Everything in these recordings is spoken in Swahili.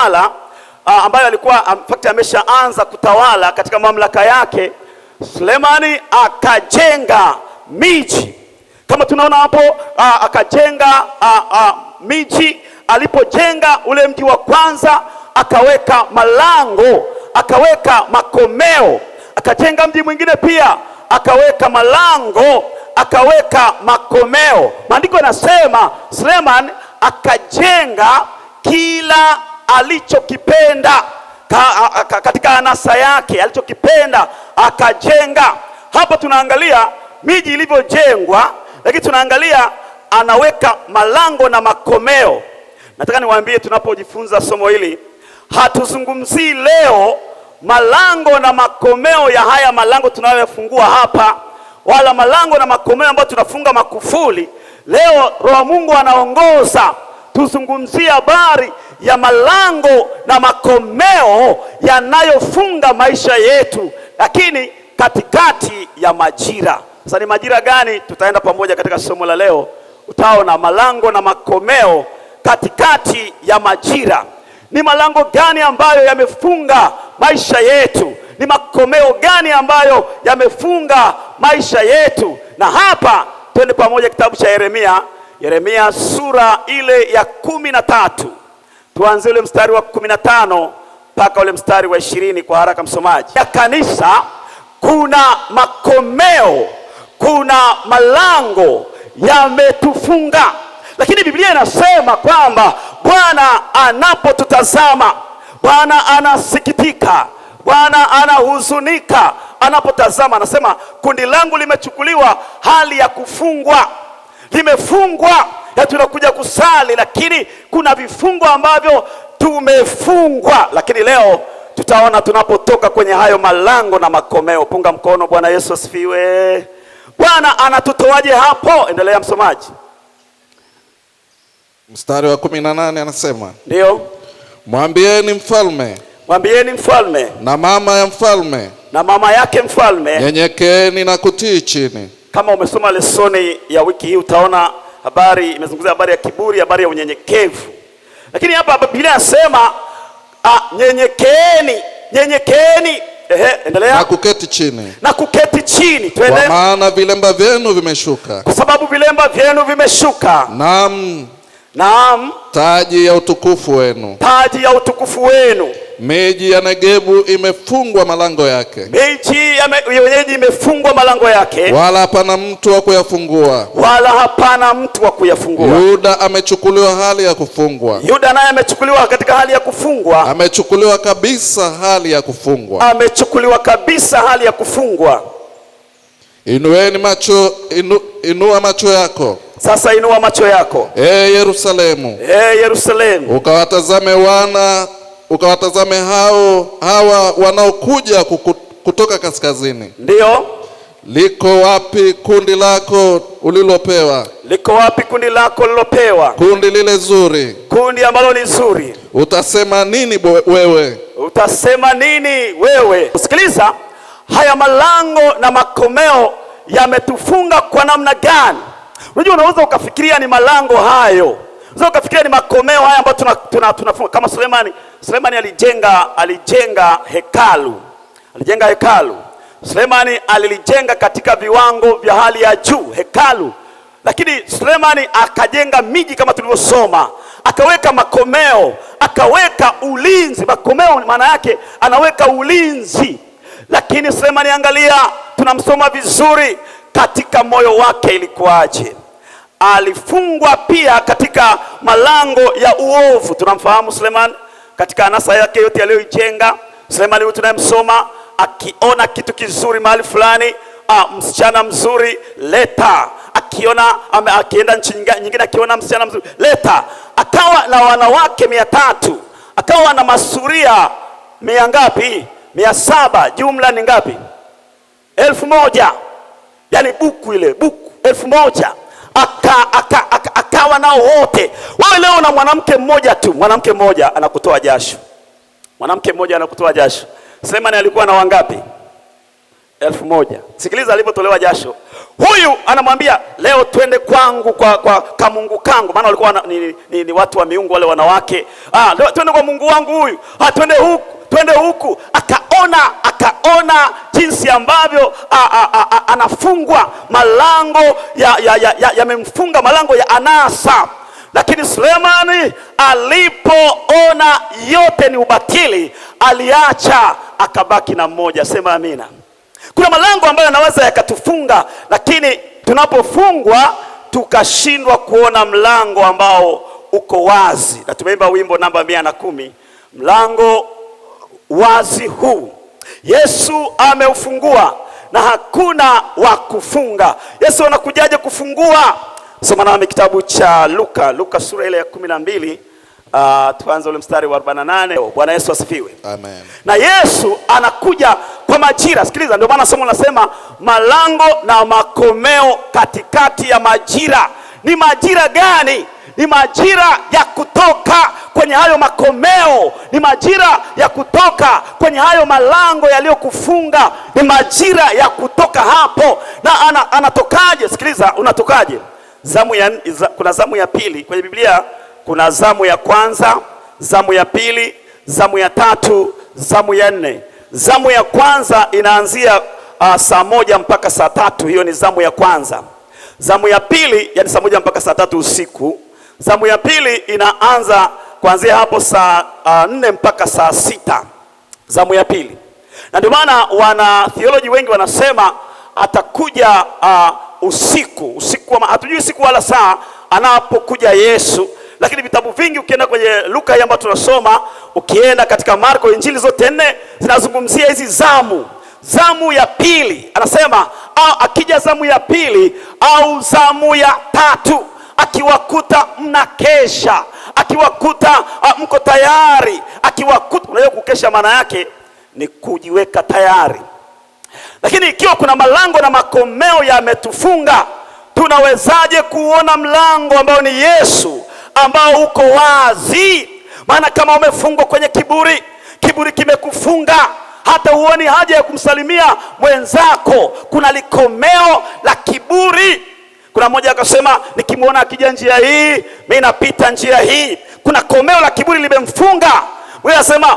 kutawala, ambayo alikuwa ameshaanza kutawala katika mamlaka yake, Sulemani akajenga miji kama tunaona hapo. Akajenga miji. Alipojenga ule mji wa kwanza, akaweka malango, akaweka makomeo. Akajenga mji mwingine pia, akaweka malango, akaweka makomeo. Maandiko yanasema Sulemani akajenga kila alichokipenda katika anasa yake, alichokipenda akajenga. Hapa tunaangalia miji ilivyojengwa, lakini tunaangalia anaweka malango na makomeo. Nataka niwaambie, tunapojifunza somo hili, hatuzungumzii leo malango na makomeo ya haya malango tunayofungua hapa, wala malango na makomeo ambayo tunafunga makufuli. Leo Roho Mungu anaongoza tuzungumzie habari ya malango na makomeo yanayofunga maisha yetu, lakini katikati ya majira. Sasa ni majira gani? Tutaenda pamoja katika somo la leo. Utaona malango na makomeo katikati ya majira. Ni malango gani ambayo yamefunga maisha yetu? Ni makomeo gani ambayo yamefunga maisha yetu? Na hapa twende pamoja kitabu cha Yeremia sura ile ya 13. Tuanze ule mstari wa 15 mpaka ule mstari wa 20 kwa haraka msomaji. Ya kanisa kuna makomeo, kuna malango yametufunga. Lakini Biblia inasema kwamba Bwana anapotutazama, Bwana anasikitika, Bwana anahuzunika anapotazama. Anasema kundi langu limechukuliwa hali ya kufungwa. Limefungwa. Ya tunakuja kusali, lakini kuna vifungo ambavyo tumefungwa. Lakini leo tutaona tunapotoka kwenye hayo malango na makomeo. Punga mkono. Bwana Yesu asifiwe. Bwana anatutoaje hapo? Endelea msomaji. Mstari wa 18 anasema, ndio, mwambieni mfalme na mama ya mfalme na mama yake mfalme, nyenyekeeni na kutii chini. Kama umesoma lesoni ya wiki hii utaona habari imezungumzia habari ya kiburi, habari ya unyenyekevu. Lakini hapa Biblia inasema nyenyekeeni. Endelea. Na kuketi chini. Twende. Kwa maana vilemba vyenu vimeshuka. Kwa sababu vilemba vyenu vimeshuka. Naam. Taji ya utukufu wenu. Miji ya Negebu imefungwa malango yake. Wala hapana mtu wa kuyafungua. Yuda amechukuliwa hali ya kufungwa. Yuda naye amechukuliwa katika hali ya kufungwa. Amechukuliwa kabisa hali ya kufungwa. Inua macho yako. Sasa inua macho yako. Yerusalemu. Ukawatazame hawa wanaokuja kutoka kaskazini. Ndio. Liko wapi kundi lako ulilopewa? Kundi lile zuri. Kundi ambalo ni zuri. Utasema nini wewe? Sikiliza, haya malango na makomeo yametufunga kwa namna gani? Unajua, unaweza ukafikiria ni malango hayo, unaweza ukafikiria ni makomeo haya ambayo tunafunga. Kama Sulemani alijenga hekalu. Sulemani alilijenga katika viwango vya hali ya juu hekalu. Lakini Sulemani akajenga miji kama tulivyosoma, akaweka makomeo, akaweka ulinzi. Makomeo maana yake anaweka ulinzi. Lakini Sulemani, angalia, tunamsoma vizuri, katika moyo wake ilikuwaje? Alifungwa pia katika malango ya uovu. Tunamfahamu Sulemani katika anasa yake yote aliyoijenga. Sulemani huyu tunayemsoma akiona kitu kizuri mahali fulani, msichana mzuri, leta. Akienda nchi nyingine akiona msichana mzuri, leta. Akawa na wanawake 300, akawa na masuria 700, jumla ni ngapi? 1000. Yaani buku 1000. Akawa nao wote. Wewe leo na mwanamke mmoja anakutoa jasho. Sulemani alikuwa na wangapi? 1000. Sikiliza alivyotolewa jasho. Huyu anamwambia leo twende kwangu kwa kamungu kangu, maana walikuwa ni watu wa miungu wale wanawake. Leo twende kwa Mungu wangu huyu, twende huku. Akaona jinsi ambavyo anafungwa malango yamemfunga malango ya anasa. Lakini Sulemani alipoona yote ni ubatili, aliacha, akabaki na mmoja. Sema amina. Kuna malango ambayo yanaweza yakatufunga, lakini tunapofungwa tukashindwa kuona mlango ambao uko wazi. Na tumeimba wimbo namba 110, mlango wazi huu Yesu ameufungua na hakuna wa kufunga. Yesu anakujaje kufungua? Soma nami kitabu cha Luka sura ile ya 12, tuanze ule mstari wa 48. Bwana Yesu asifiwe. Amen. Na Yesu anakuja kwa majira. Sikiliza, ndio maana somo linasema malango na makomeo katikati ya majira. Ni majira gani? Ni majira ya kutoka kwenye hayo makomeo, ni majira ya kutoka kwenye hayo malango yaliyokufunga, ni majira ya kutoka hapo. Na anatokaje? Sikiliza, unatokaje? Kuna zamu ya pili kwenye Biblia. Kuna zamu ya kwanza, zamu ya pili, zamu ya tatu, zamu ya nne. Zamu ya kwanza inaanzia saa 1 mpaka saa 3. Hiyo ni zamu ya kwanza. Zamu ya pili, yani saa 1 mpaka saa 3 usiku. Zamu ya pili inaanza kuanzia hapo saa 4 mpaka saa 6. Zamu ya pili. Na ndio maana wana theology wengi wanasema atakuja usiku, hatujui siku wala saa anapokuja Yesu. Lakini vitabu vingi, ukienda kwenye Luka hii ambayo tunasoma, ukienda katika Marko, injili zote 4 zinazungumzia hizi zamu. Zamu ya pili anasema akija zamu ya pili au zamu ya tatu, akiwakuta mnakesha, akiwakuta mko tayari, akiwakuta. Unajua kukesha maana yake ni kujiweka tayari. Lakini ikiwa kuna malango na makomeo yametufunga, tunawezaje kuona mlango ambao ni Yesu, ambao uko wazi? Maana kama umefungwa kwenye kiburi kimekufunga, hata huoni haja ya kumsalimia mwenzako. Kuna likomeo la kiburi. Kuna mmoja akasema, nikimwona akija njia hii, mimi napita njia hii. Kuna komeo la kiburi limemfunga. Wewe unasema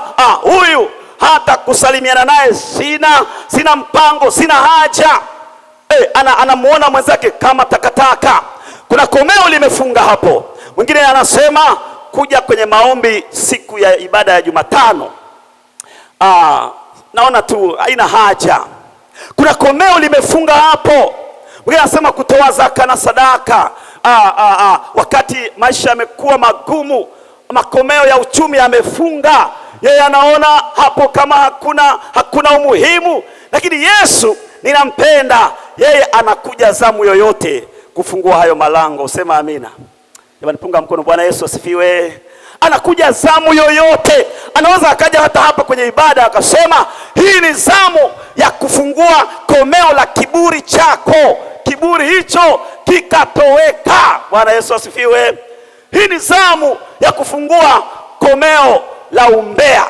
huyu hata kusalimiana naye sina mpango, sina haja. Anamuona mwenzake kama takataka. Kuna komeo limefunga hapo. Mwingine anasema kuja kwenye maombi siku ya ibada ya Jumatano, naona tu haina haja. Kuna komeo limefunga hapo. Mwingine anasema kutoa zaka na sadaka, wakati maisha yamekuwa magumu, makomeo ya uchumi yamefunga. Yeye anaona hapo kama hakuna umuhimu. Lakini Yesu ninampenda, yeye anakuja zamu yoyote kufungua hayo malango. Sema amina. Jamani, punga mkono. Bwana Yesu asifiwe. Anakuja zamu yoyote. Anaweza akaja hata hapa kwenye ibada akasema, hii ni zamu ya kufungua komeo la kiburi chako. Kiburi hicho kikatoweka. Bwana Yesu asifiwe. Hii ni zamu ya kufungua komeo la umbea.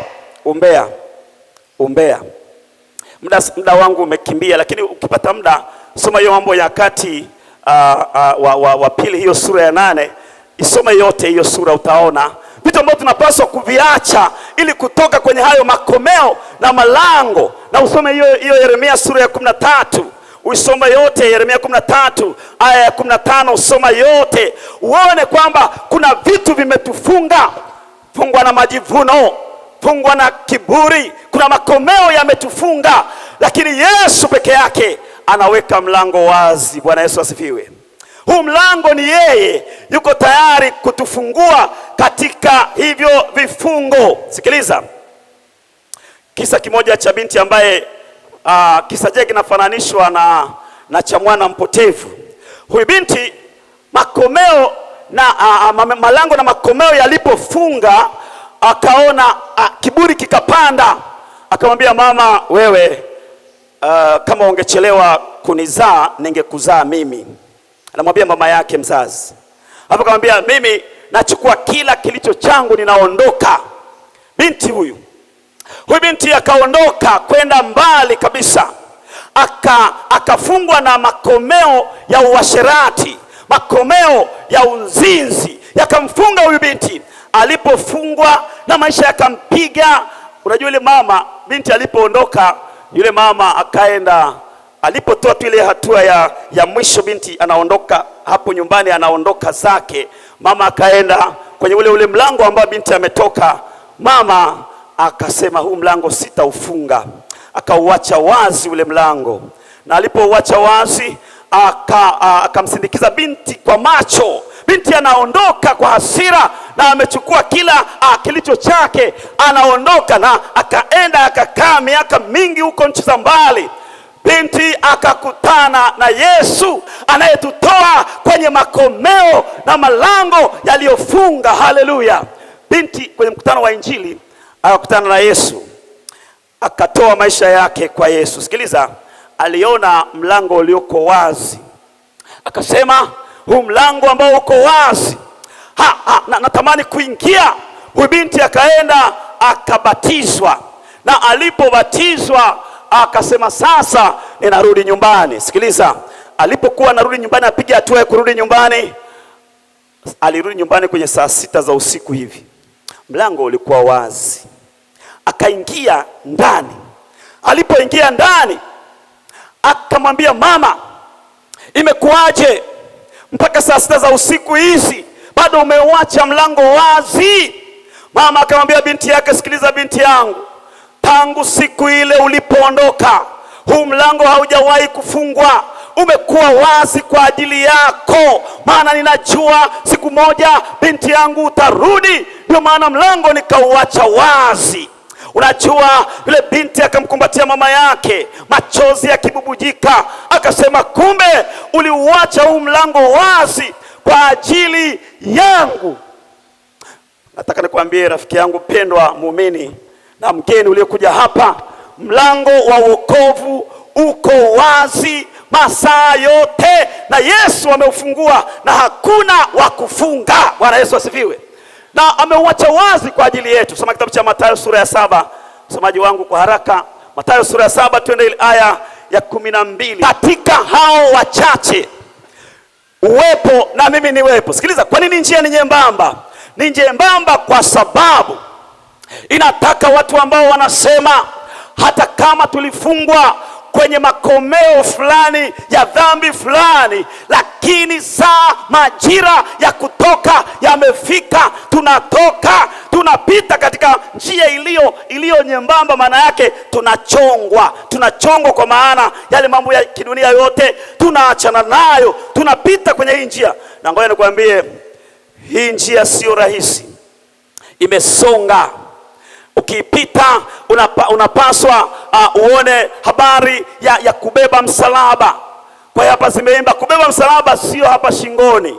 Muda wangu umekimbia, lakini ukipata muda soma hiyo Mambo ya Nyakati wa pili, hiyo sura ya 8. Isome yote hiyo sura, utaona vitu ambavyo tunapaswa kuviacha ili kutoka kwenye hayo makomeo na malango. Na usome hiyo Yeremia sura ya 13. Uisome yote Yeremia 13 aya ya 15. Usoma yote uone kwamba kuna vitu vimetufunga. Fungwa na majivuno, fungwa na kiburi. Kuna makomeo yametufunga, lakini Yesu peke yake anaweka mlango wazi. Bwana Yesu asifiwe. Huu mlango ni yeye, yuko tayari kutufungua katika hivyo vifungo. Sikiliza kisa kimoja cha binti ambaye kisa chake kinafananishwa na cha mwana mpotevu. Huyu binti makomeo na malango na makomeo yalipofunga, akaona kiburi kikapanda. Akamwambia, mama, wewe kama ungechelewa kunizaa ningekuzaa mimi. Anamwambia mama yake mzazi. Hapo akamwambia, mimi nachukua kila kilicho changu, ninaondoka. Huyu binti akaondoka kwenda mbali kabisa. akafungwa na makomeo ya uasherati, makomeo ya uzinzi yakamfunga huyu binti. Alipofungwa na maisha yakampiga. Unajua yule mama, binti alipoondoka, yule mama akaenda, alipotoa tu ile hatua ya mwisho, binti anaondoka hapo nyumbani, anaondoka zake, mama akaenda kwenye ule mlango ambao binti ametoka. Mama akasema huu mlango sitaufunga, akauacha wazi ule mlango, na alipouacha wazi akamsindikiza binti kwa macho. Binti anaondoka kwa hasira na amechukua kila kilicho chake, anaondoka na akaenda akakaa miaka mingi huko nchi za mbali. Binti akakutana na Yesu anayetutoa kwenye makomeo na malango yaliyofunga. Haleluya! Binti kwenye mkutano wa Injili akakutana na Yesu, akatoa maisha yake kwa Yesu. Sikiliza, aliona mlango ulioko wazi, akasema huu mlango ambao uko wazi, natamani kuingia. Huyu binti akaenda akabatizwa, na alipobatizwa akasema sasa ninarudi nyumbani. Sikiliza, alipokuwa anarudi nyumbani, apiga hatua ya kurudi nyumbani, alirudi nyumbani kwenye saa 6 za usiku hivi. Mlango ulikuwa wazi, akaingia ndani. Alipoingia ndani akamwambia mama, imekuwaje mpaka saa 6 za usiku hizi bado umeuacha mlango wazi? Mama akamwambia binti yake, sikiliza binti yangu, tangu siku ile ulipoondoka, huu mlango haujawahi kufungwa, umekuwa wazi kwa ajili yako, maana ninajua siku moja binti yangu utarudi, ndio maana mlango nikauacha wazi. Unajua, yule binti akamkumbatia mama yake, machozi yakibubujika, akasema kumbe uliuacha huu mlango wazi kwa ajili yangu. Nataka nikwambie rafiki yangu pendwa, muumini na mgeni uliokuja hapa, mlango wa wokovu uko wazi masaa yote, na Yesu ameufungua na hakuna wa kufunga. Bwana Yesu asifiwe. Na ameuacha wazi kwa ajili yetu. Soma kitabu cha Mathayo sura ya 7. Msomaji wangu kwa haraka, Mathayo sura ya 7, twende ile aya ya 12. Katika hao wachache uwepo na mimi niwepo. Sikiliza, kwa nini njia ni nyembamba? Ni nyembamba kwa sababu inataka watu ambao wanasema hata kama tulifungwa kwenye makomeo fulani ya dhambi fulani, lakini saa majira ya kutoka yamefika, tunatoka, tunapita katika njia iliyo nyembamba. Maana yake tunachongwa, kwa maana yale mambo ya kidunia yote tunaachana nayo, tunapita kwenye hii njia. Na ngoja nikwambie, hii njia sio rahisi, imesonga. Ukipita unapaswa uone habari ya kubeba msalaba. Kwa hiyo hapa zimeimba kubeba msalaba, sio hapa shingoni.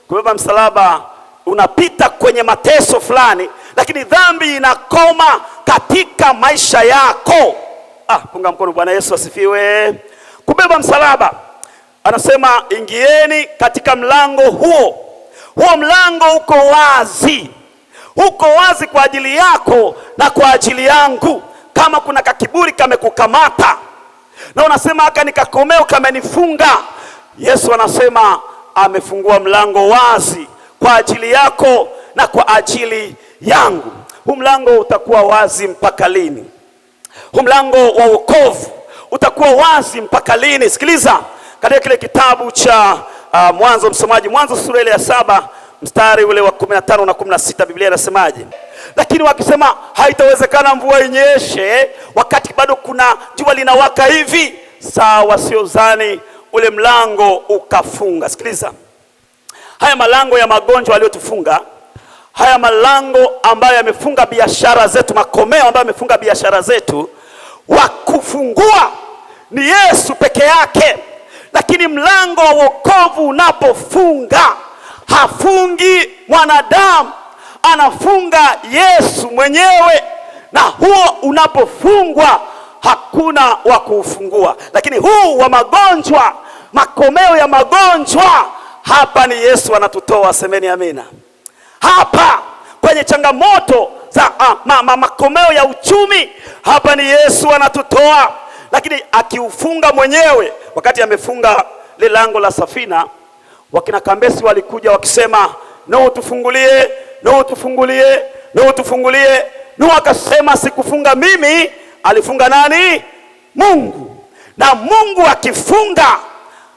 Kubeba msalaba, unapita kwenye mateso fulani, lakini dhambi inakoma katika maisha yako. Punga mkono. Bwana Yesu asifiwe. Kubeba msalaba, anasema ingieni katika mlango huo. Huo mlango uko wazi, uko wazi kwa ajili yako na kwa ajili yangu. Kama kuna kakiburi kamekukamata na unasema haka nikakomeo kamenifunga, Yesu anasema amefungua mlango wazi kwa ajili yako na kwa ajili yangu. Huu mlango utakuwa wazi mpaka lini? Huu mlango wa wokovu utakuwa wazi mpaka lini? Sikiliza, katika kile kitabu cha Mwanzo, msomaji, Mwanzo sura ile ya 7 mstari ule wa 15 na 16, Biblia inasemaje? Lakini wakisema haitawezekana mvua inyeshe wakati bado kuna jua linawaka hivi, saa wasiozani ule mlango ukafunga. Sikiliza, haya malango ya magonjwa aliyotufunga, haya malango ambayo yamefunga biashara zetu, makomeo ambayo yamefunga biashara zetu, wa kufungua ni Yesu peke yake. Lakini mlango wa wokovu unapofunga, hafungi mwanadamu, anafunga Yesu mwenyewe, na huo unapofungwa hakuna wa kuufungua. Lakini huu wa magonjwa, makomeo ya magonjwa, hapa ni Yesu anatutoa. Semeni amina. Hapa kwenye changamoto za makomeo ya uchumi, hapa ni Yesu anatutoa. lakini akiufunga mwenyewe. Wakati amefunga le lango la safina, wakina Kambesi walikuja wakisema, Nuhu tufungulie, Nuhu tufungulie, Nuhu tufungulie. Nuhu akasema, sikufunga mimi, alifunga nani? Mungu. Na Mungu akifunga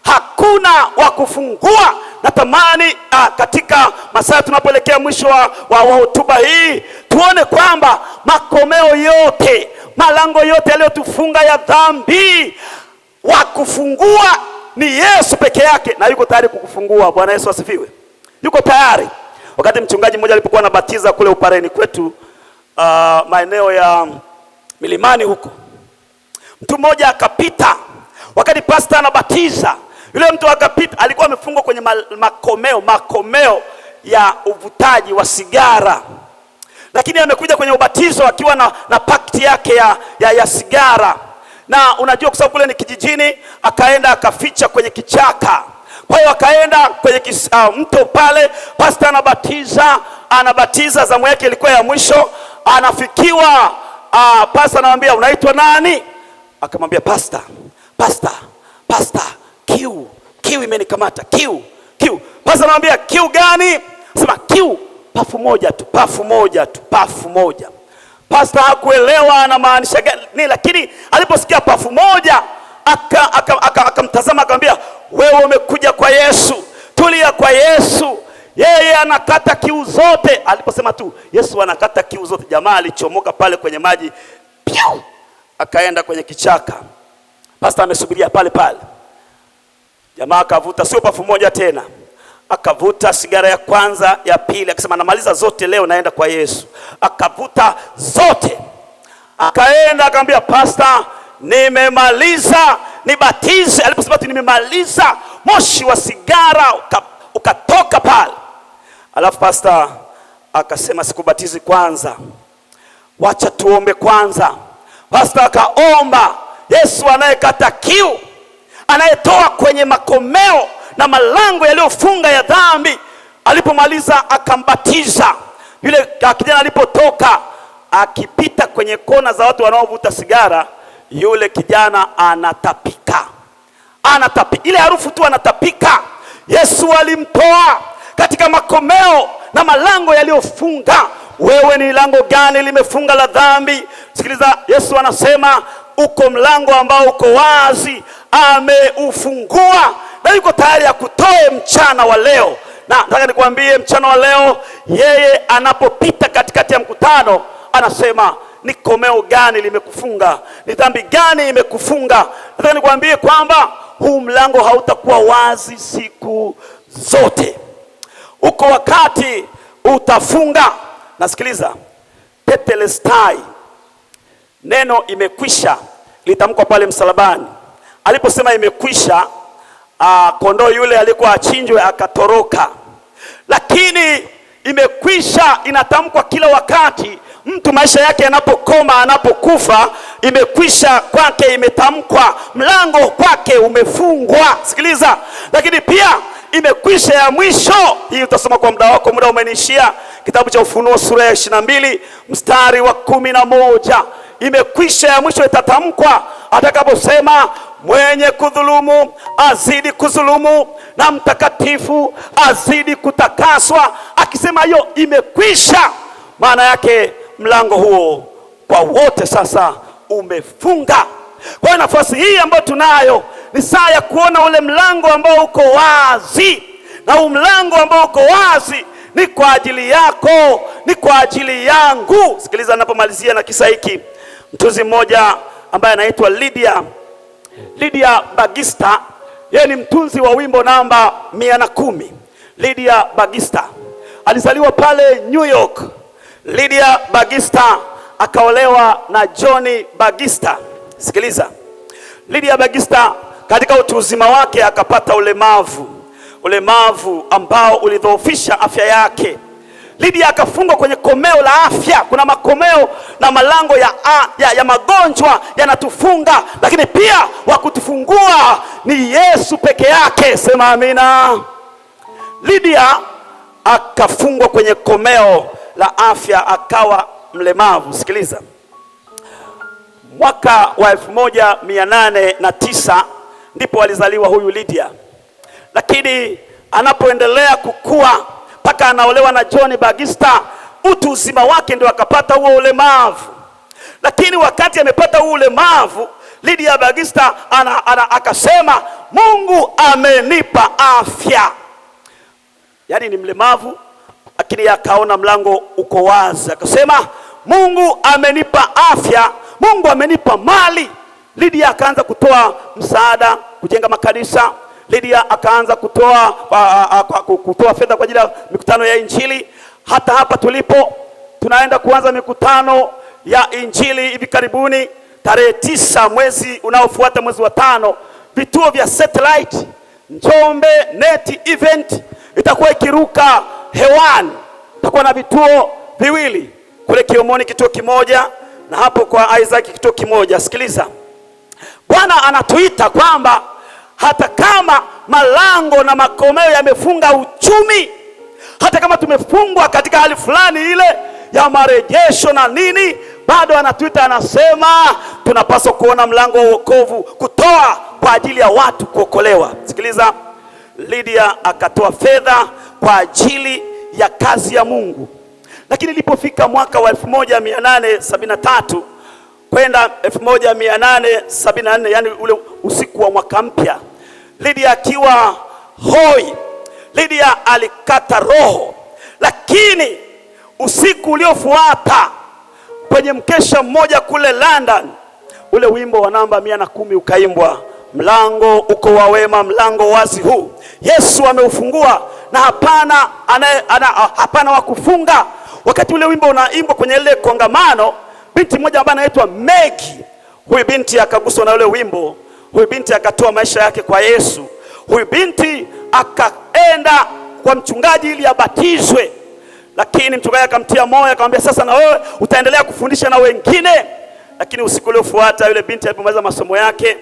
hakuna wa kufungua. Natamani katika masaa tunapoelekea mwisho wa hotuba hii tuone kwamba makomeo yote, malango yote yaliyotufunga ya dhambi, wa kufungua ni Yesu peke yake, na yuko tayari kukufungua. Bwana Yesu asifiwe. Yuko tayari. Wakati mchungaji mmoja alipokuwa anabatiza kule Upareni kwetu, maeneo ya milimani huko, mtu mmoja akapita. Wakati pastor anabatiza, yule mtu akapita, alikuwa amefungwa kwenye makomeo ya uvutaji wa sigara, lakini amekuja kwenye ubatizo akiwa na pakti yake ya sigara. Na unajua kwa sababu kule ni kijijini, akaenda akaficha kwenye kichaka. Kwa hiyo akaenda kwenye mto pale, pastor anabatiza, zamu yake ilikuwa ya mwisho. Anafikiwa, pastor anamwambia, unaitwa nani? Akamwambia, pastor, kiu imenikamata, kiu. Pastor anamwambia, kiu gani? Sema, kiu, pafu moja. Pastor hakuelewa anamaanisha gani, lakini aliposikia pafu moja akamtazama, akamwambia, wewe umekuja kwa Yesu, tulia kwa Yesu, yeye anakata kiu zote. Aliposema tu Yesu anakata kiu zote, jamaa alichomoka pale kwenye maji, piu, akaenda kwenye kichaka. Pastor amesubiria pale. Jamaa akavuta, sio pafu moja tena, akavuta sigara ya kwanza, ya pili, akasema namaliza zote leo, naenda kwa Yesu. Akavuta zote, akaenda akamwambia pastor, nimemaliza, nibatize. Aliposema tu nimemaliza, moshi wa sigara ukatoka pale. Alafu pastor akasema, sikubatizi kwanza, wacha tuombe kwanza. Pastor akaomba. Yesu anayekata kiu, anayetoa kwenye makomeo na malango yaliyofunga ya dhambi, alipomaliza akambatiza. Yule kijana alipotoka akipita kwenye kona za watu wanaovuta sigara, yule kijana anatapika. Ile harufu tu anatapika. Yesu alimtoa katika makomeo na malango yaliyofunga. Wewe ni lango gani limefunga la dhambi? Sikiliza, Yesu anasema uko mlango ambao uko wazi, ameufungua na yuko tayari ya kutoe mchana wa leo. Na nataka nikwambie mchana wa leo, yeye anapopita katikati ya mkutano anasema, ni komeo gani limekufunga? Ni dhambi gani imekufunga? Nataka nikwambie kwamba huu mlango hautakuwa wazi siku zote. Uko wakati utafunga. Nasikiliza, tetelestai, neno imekwisha, litamkwa pale msalabani. Aliposema imekwisha, kondoo yule alikuwa achinjwe akatoroka. Lakini imekwisha inatamkwa kila wakati. Mtu maisha yake yanapokoma, anapokufa, imekwisha kwake imetamkwa, mlango kwake umefungwa. Sikiliza, lakini pia imekwisha ya mwisho. Hii utasoma kwa muda wako, muda umenishia. Kitabu cha Ufunuo sura ya 22 mstari wa 11. Imekwisha ya mwisho itatamkwa atakaposema, mwenye kudhulumu azidi kudhulumu na mtakatifu azidi kutakaswa. Akisema hiyo imekwisha, maana yake mlango huo kwa wote sasa umefunga. Kwa hiyo nafasi hii ambayo tunayo ni saa ya kuona ule mlango ambao uko wazi. Na huu mlango ambao uko wazi ni kwa ajili yako, ni kwa ajili yangu. Sikiliza ninapomalizia na kisa hiki. Mtunzi mmoja ambaye anaitwa Lydia Bagista, yeye ni mtunzi wa wimbo namba 110. Lydia Bagista alizaliwa pale New York. Lydia Bagista akaolewa na Johnny Bagista. Sikiliza, Lydia Bagista katika utu uzima wake akapata ulemavu ambao ulidhoofisha afya yake. Lydia akafungwa kwenye komeo la afya. Kuna makomeo na malango ya magonjwa yanatufunga, lakini pia wa kutufungua ni Yesu peke yake. Sema amina. Lydia akafungwa kwenye komeo la afya, akawa mlemavu. Sikiliza, mwaka wa 1809 ndipo alizaliwa huyu Lydia, lakini anapoendelea kukua mpaka anaolewa na John Bagista, utu uzima wake ndio akapata huo ulemavu. Lakini wakati amepata huo ulemavu, Lydia Bagista akasema Mungu amenipa afya. Yaani ni mlemavu, lakini akaona mlango uko wazi, akasema Mungu amenipa afya, Mungu amenipa mali. Lydia akaanza kutoa msaada, kujenga makanisa. Lydia akaanza kutoa fedha kwa ajili ya mikutano ya Injili. Hata hapa tulipo tunaenda kuanza mikutano ya Injili hivi karibuni, tarehe 9 mwezi unaofuata, mwezi wa 5. Vituo vya satellite Njombe Net Event itakuwa ikiruka hewani. Itakuwa na vituo viwili, kule Kiomoni kituo kimoja na hapo kwa Isaac kituo kimoja. Sikiliza, Bwana anatuita kwamba hata kama malango na makomeo yamefunga uchumi, hata kama tumefungwa katika hali fulani ile ya marejesho na nini, bado anatuita, anasema tunapaswa kuona mlango wa wokovu, kutoa kwa ajili ya watu kuokolewa. Sikiliza, Lydia akatoa fedha kwa ajili ya kazi ya Mungu. Lakini ilipofika mwaka wa 1873 kwenda 1874, yani ule usiku wa mwaka mpya, Lydia akiwa hoi, Lydia alikata roho. Lakini usiku uliofuata kwenye mkesha mmoja kule London, ule wimbo wa namba 110 ukaimbwa, mlango uko wa wema, mlango wazi huu, Yesu ameufungua na hapana wa kufunga. Wakati ule wimbo unaimbwa kwenye ile kongamano, binti mmoja ambaye anaitwa Maggie, huyu binti akaguswa na ule wimbo. Huyu binti akatoa maisha yake kwa Yesu. Huyu binti akaenda kwa mchungaji ili abatizwe, lakini mchungaji akamtia moyo, akamwambia sasa na wewe utaendelea kufundisha na wengine. Lakini usiku uliofuata yule binti alipomaliza masomo yake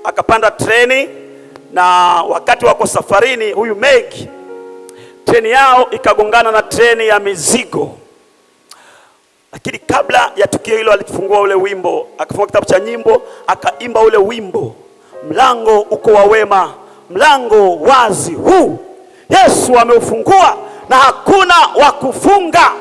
akapanda treni, na wakati wako safarini, huyu Maggie, treni yao ikagongana na treni ya mizigo. Lakini kabla ya tukio hilo alifungua ule wimbo, akafungua kitabu cha nyimbo, akaimba ule wimbo, mlango uko wa wema, mlango wazi huu, Yesu ameufungua na hakuna wa kufunga.